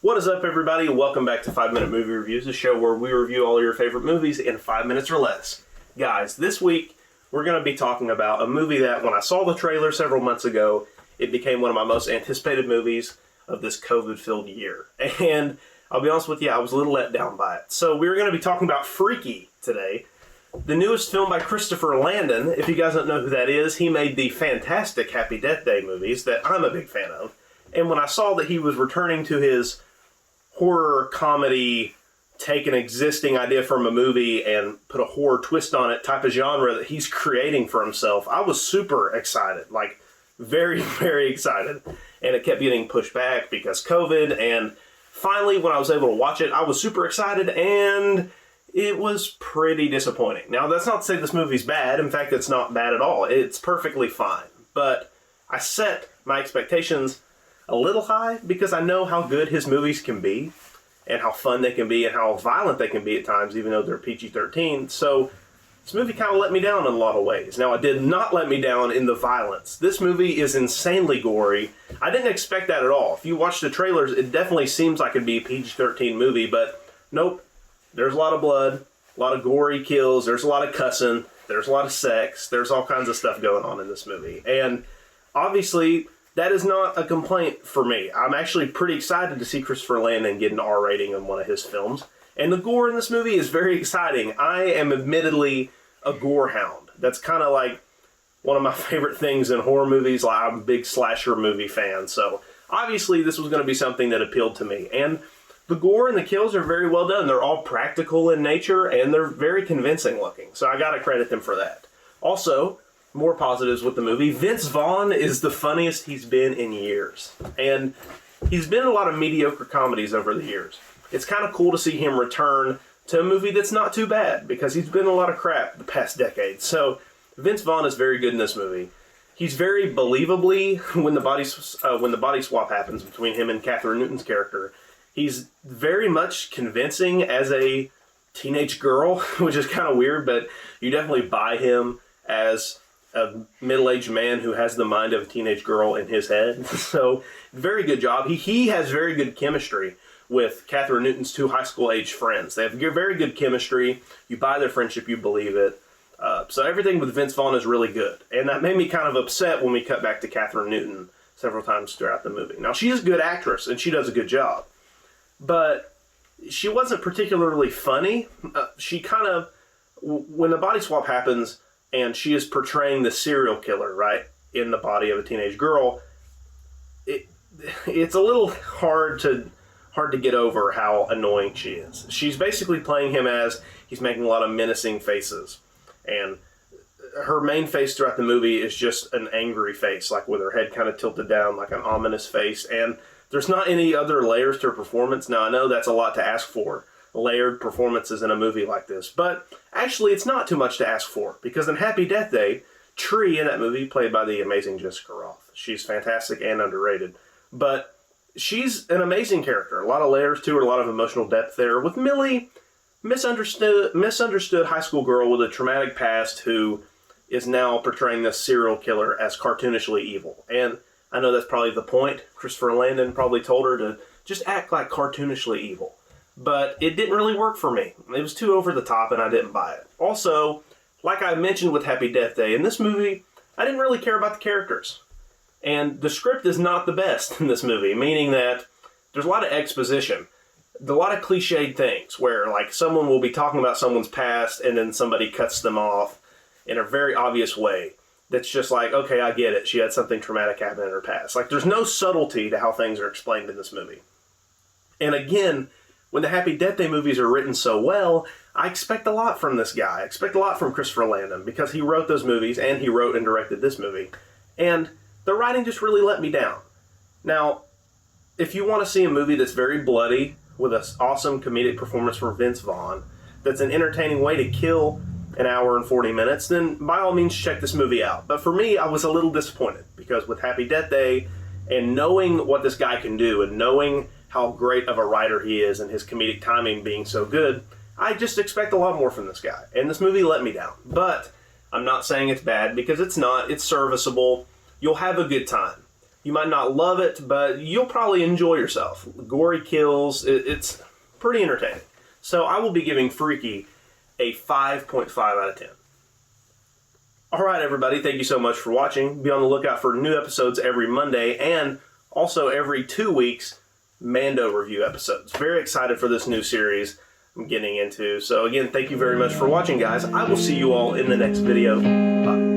What is up, everybody? Welcome back to 5 Minute Movie Reviews, a show where we review all your favorite movies in 5 minutes or less. Guys, this week we're going to be talking about a movie that, when I saw the trailer several months ago, it became one of my most anticipated movies of this COVID-filled year. And I'll be honest with you, I was a little let down by it. So we're going to be talking about Freaky today, the newest film by Christopher Landon. If you guys don't know who that is, he made the fantastic Happy Death Day movies that I'm a big fan of. And when I saw that he was returning to his horror comedy, take an existing idea from a movie and put a horror twist on it type of genre that he's creating for himself, I was super excited, like very, very excited. And it kept getting pushed back because COVID. And finally, when I was able to watch it, I was super excited, and it was pretty disappointing. Now, that's not to say this movie's bad. In fact, it's not bad at all. It's perfectly fine. But I set my expectations a little high because I know how good his movies can be and how fun they can be and how violent they can be at times, even though they're PG-13. So this movie kind of let me down in a lot of ways. Now, it did not let me down in the violence. This movie is insanely gory. I didn't expect that at all. If you watch the trailers, it definitely seems like it'd be a PG-13 movie, but nope. There's a lot of blood, a lot of gory kills, there's a lot of cussing, there's a lot of sex, there's all kinds of stuff going on in this movie. And obviously, that is not a complaint for me. I'm actually pretty excited to see Christopher Landon get an R rating on one of his films. And the gore in this movie is very exciting. I am admittedly a gore hound. That's kind of like one of my favorite things in horror movies. Like, I'm a big slasher movie fan. So obviously this was going to be something that appealed to me. And the gore and the kills are very well done. They're all practical in nature and they're very convincing looking. So I got to credit them for that. Also, more positives with the movie. Vince Vaughn is the funniest he's been in years. And he's been in a lot of mediocre comedies over the years. It's kind of cool to see him return to a movie that's not too bad because he's been in a lot of crap the past decade. So Vince Vaughn is very good in this movie. He's very believably, when the body swap happens between him and Catherine Newton's character, he's very much convincing as a teenage girl, which is kind of weird, but you definitely buy him as a middle-aged man who has the mind of a teenage girl in his head. So, very good job. He has very good chemistry with Catherine Newton's two high school-age friends. They have very good chemistry. You buy their friendship, you believe it. So everything with Vince Vaughn is really good. And that made me kind of upset when we cut back to Catherine Newton several times throughout the movie. Now, she's a good actress, and she does a good job. But she wasn't particularly funny. She kind of, when the body swap happens, and she is portraying the serial killer, right, in the body of a teenage girl, it's a little hard to get over how annoying she is. She's basically playing him as he's making a lot of menacing faces. And her main face throughout the movie is just an angry face, like with her head kind of tilted down, like an ominous face. And there's not any other layers to her performance. Now, I know that's a lot to ask for, layered performances in a movie like this, but actually it's not too much to ask for, because in Happy Death Day, Tree in that movie, played by the amazing Jessica Rothe, she's fantastic and underrated, but she's an amazing character, a lot of layers to her, a lot of emotional depth there, with Millie, misunderstood high school girl with a traumatic past who is now portraying this serial killer as cartoonishly evil. And I know that's probably the point. Christopher Landon probably told her to just act like cartoonishly evil. But it didn't really work for me. It was too over the top and I didn't buy it. Also, like I mentioned with Happy Death Day, in this movie, I didn't really care about the characters. And the script is not the best in this movie, meaning that there's a lot of exposition. A lot of cliched things where, like, someone will be talking about someone's past and then somebody cuts them off in a very obvious way. That's just like, okay, I get it. She had something traumatic happen in her past. Like, there's no subtlety to how things are explained in this movie. And again, when the Happy Death Day movies are written so well, I expect a lot from this guy. I expect a lot from Christopher Landon because he wrote those movies and he wrote and directed this movie. And the writing just really let me down. Now, if you want to see a movie that's very bloody with an awesome comedic performance from Vince Vaughn, that's an entertaining way to kill an hour and 40 minutes, then by all means check this movie out. But for me, I was a little disappointed because with Happy Death Day and knowing what this guy can do and knowing how great of a writer he is and his comedic timing being so good, I just expect a lot more from this guy. And this movie let me down. But I'm not saying it's bad because it's not. It's serviceable. You'll have a good time. You might not love it, but you'll probably enjoy yourself. Gory kills, it's pretty entertaining. So I will be giving Freaky a 5.5 out of 10. Alright everybody, thank you so much for watching. Be on the lookout for new episodes every Monday, and also every 2 weeks, Mando review episodes. Very excited for this new series I'm getting into. So again, thank you very much for watching, guys. I will see you all in the next video. Bye.